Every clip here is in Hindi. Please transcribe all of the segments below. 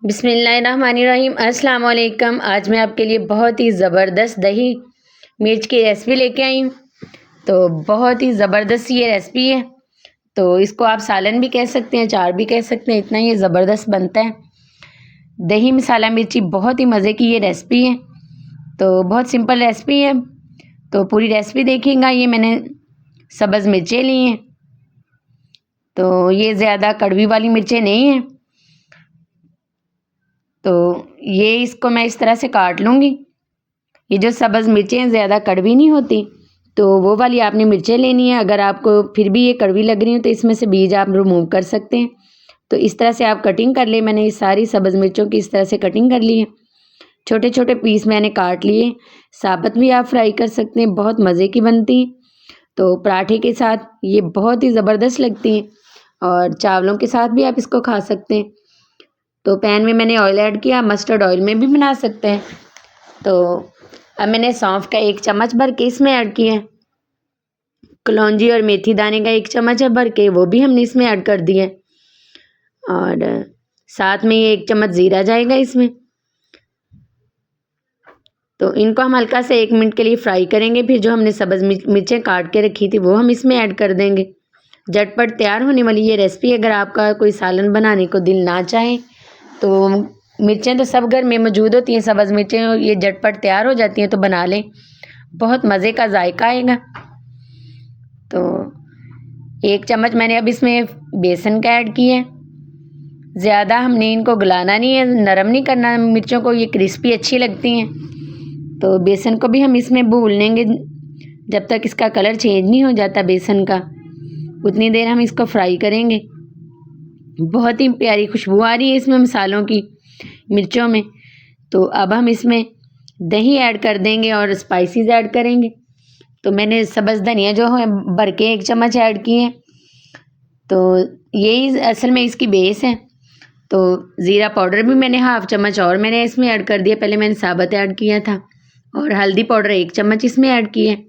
बिस्मिल्लाहिर्रहमानिर्रहीम। अस्सलाम वालेकुम। आज मैं आपके लिए बहुत ही ज़बरदस्त दही मिर्च की रेसिपी लेके आई हूँ। तो बहुत ही ज़बरदस्त ये रेसिपी है। तो इसको आप सालन भी कह सकते हैं, अचार भी कह सकते हैं, इतना ये ज़बरदस्त बनता है। दही मसाला मिर्ची बहुत ही मज़े की ये रेसिपी है। तो बहुत सिंपल रेसिपी है। तो पूरी रेसिपी देखिएगा। ये मैंने सब्ज़ मिर्चें ली हैं। तो ये ज़्यादा कड़वी वाली मिर्चें नहीं हैं। तो ये इसको मैं इस तरह से काट लूँगी। ये जो सब्ज़ मिर्चें ज़्यादा कड़वी नहीं होती, तो वो वाली आपने मिर्चें लेनी है। अगर आपको फिर भी ये कड़वी लग रही हो तो इसमें से बीज आप रिमूव कर सकते हैं। तो इस तरह से आप कटिंग कर ले। मैंने ये सारी सब्ज़ मिर्चों की इस तरह से कटिंग कर ली है। छोटे छोटे पीस मैंने काट लिए। साबुत भी आप फ्राई कर सकते हैं, बहुत मज़े की बनती हैं। तो पराठे के साथ ये बहुत ही ज़बरदस्त लगती हैं और चावलों के साथ भी आप इसको खा सकते हैं। तो पैन में मैंने ऑयल ऐड किया। मस्टर्ड ऑयल में भी बना सकते हैं। तो अब मैंने सौंफ का 1 चम्मच भर के इसमें ऐड किया है। कलौंजी और मेथी दाने का 1 चम्मच है भर के, वो भी हमने इसमें ऐड कर दिया है। और साथ में ये 1 चम्मच ज़ीरा जाएगा इसमें। तो इनको हम हल्का से 1 मिनट के लिए फ्राई करेंगे। फिर जो हमने सब्ज़ मिर्चें काट के रखी थी वो हम इसमें ऐड कर देंगे। झटपट तैयार होने वाली ये रेसिपी। अगर आपका कोई सालन बनाने को दिल ना चाहे तो मिर्चें तो सब घर में मौजूद होती हैं, सब्ज़ मिर्चें, ये झटपट तैयार हो जाती हैं, तो बना लें। बहुत मज़े का जायका आएगा। तो 1 चम्मच मैंने अब इसमें बेसन का ऐड किया है। ज़्यादा हमने इनको गलाना नहीं है, नरम नहीं करना मिर्चों को, ये क्रिस्पी अच्छी लगती हैं। तो बेसन को भी हम इसमें भून लेंगे जब तक इसका कलर चेंज नहीं हो जाता बेसन का, उतनी देर हम इसको फ्राई करेंगे। बहुत ही प्यारी खुशबू आ रही है इसमें मसालों की, मिर्चों में। तो अब हम इसमें दही ऐड कर देंगे और स्पाइसेस ऐड करेंगे। तो मैंने सब्ज़ धनिया जो है भर के 1 चम्मच ऐड किए हैं। तो यही असल में इसकी बेस है। तो ज़ीरा पाउडर भी मैंने 1/2 चम्मच और मैंने इसमें ऐड कर दिया। पहले मैंने साबुत ऐड किया था। और हल्दी पाउडर 1 चम्मच इसमें ऐड किए।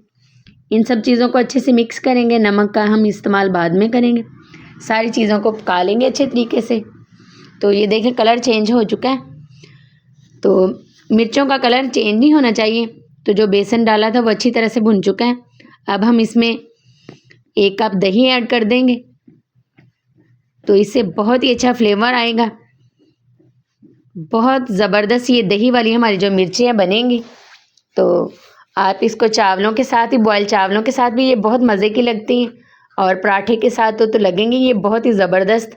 इन सब चीज़ों को अच्छे से मिक्स करेंगे। नमक का हम इस्तेमाल बाद में करेंगे। सारी चीज़ों को पका लेंगे अच्छे तरीके से। तो ये देखें कलर चेंज हो चुका है। तो मिर्चों का कलर चेंज नहीं होना चाहिए। तो जो बेसन डाला था वो अच्छी तरह से भुन चुका है। अब हम इसमें 1 कप दही ऐड कर देंगे। तो इससे बहुत ही अच्छा फ्लेवर आएगा। बहुत ज़बरदस्त ये दही वाली हमारी जो मिर्चियाँ बनेंगी। तो आप इसको चावलों के साथ ही, बॉयल चावलों के साथ भी ये बहुत मज़े की लगती हैं। और पराठे के साथ तो लगेंगी ये बहुत ही ज़बरदस्त।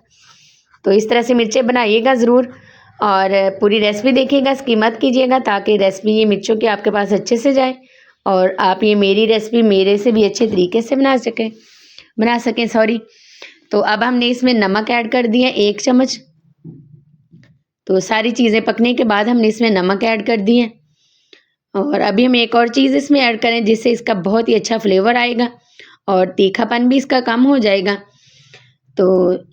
तो इस तरह से मिर्चें बनाइएगा ज़रूर और पूरी रेसिपी देखिएगा, स्किप मत कीजिएगा, ताकि रेसिपी ये मिर्चों की आपके पास अच्छे से जाए और आप ये मेरी रेसिपी मेरे से भी अच्छे तरीके से बना सकें सॉरी। तो अब हमने इसमें नमक ऐड कर दिया 1 चम्मच। तो सारी चीज़ें पकने के बाद हमने इसमें नमक ऐड कर दिए। और अभी हम एक और चीज़ इसमें ऐड करें जिससे इसका बहुत ही अच्छा फ्लेवर आएगा और तीखापन भी इसका कम हो जाएगा। तो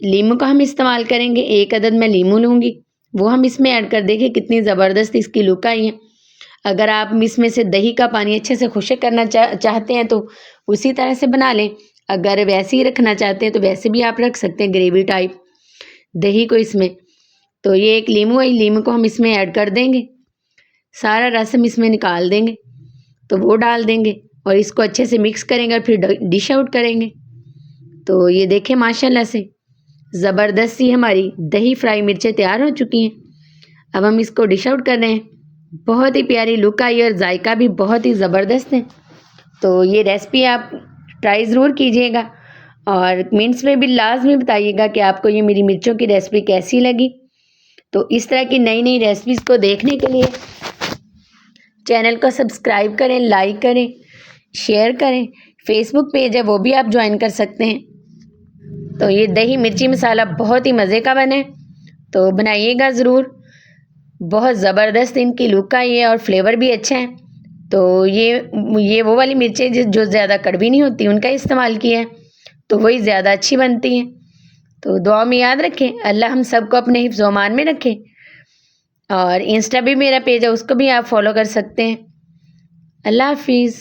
नींबू का हम इस्तेमाल करेंगे। 1 अदद मैं नींबू लूँगी, वो हम इसमें ऐड कर देंगे। कितनी ज़बरदस्त इसकी लुक आई है। अगर आप इसमें से दही का पानी अच्छे से खुश्क करना चाहते हैं तो उसी तरह से बना लें। अगर वैसे ही रखना चाहते हैं तो वैसे भी आप रख सकते हैं, ग्रेवी टाइप दही को इसमें। तो ये एक नींबू है, नींबू को हम इसमें ऐड कर देंगे। सारा रस हम इसमें निकाल देंगे। तो वो डाल देंगे और इसको अच्छे से मिक्स करेंगे और फिर डिश आउट करेंगे। तो ये देखें माशाल्लाह से ज़बरदस्त सी हमारी दही फ्राई मिर्चें तैयार हो चुकी हैं। अब हम इसको डिश आउट कर रहे हैं। बहुत ही प्यारी लुक आई और जायका भी बहुत ही ज़बरदस्त है। तो ये रेसिपी आप ट्राई ज़रूर कीजिएगा और कमेंट्स में भी लाजमी बताइएगा कि आपको ये मेरी मिर्चों की रेसिपी कैसी लगी। तो इस तरह की नई नई रेसिपीज़ को देखने के लिए चैनल को सब्सक्राइब करें, लाइक करें, शेयर करें। फेसबुक पेज है वो भी आप ज्वाइन कर सकते हैं। तो ये दही मिर्ची मसाला बहुत ही मज़े का बने, तो बनाइएगा ज़रूर। बहुत ज़बरदस्त इनकी लुक आई है और फ्लेवर भी अच्छा है। तो ये वो वाली मिर्चें जो ज़्यादा कड़वी नहीं होती उनका इस्तेमाल किया है, तो वही ज़्यादा अच्छी बनती हैं। तो दुआ में याद रखें। अल्लाह हम सबको अपने हिफ्ज़ ओ अमान में रखे। और इंस्टा भी मेरा पेज है, उसको भी आप फॉलो कर सकते हैं। अल्लाह हाफिज़।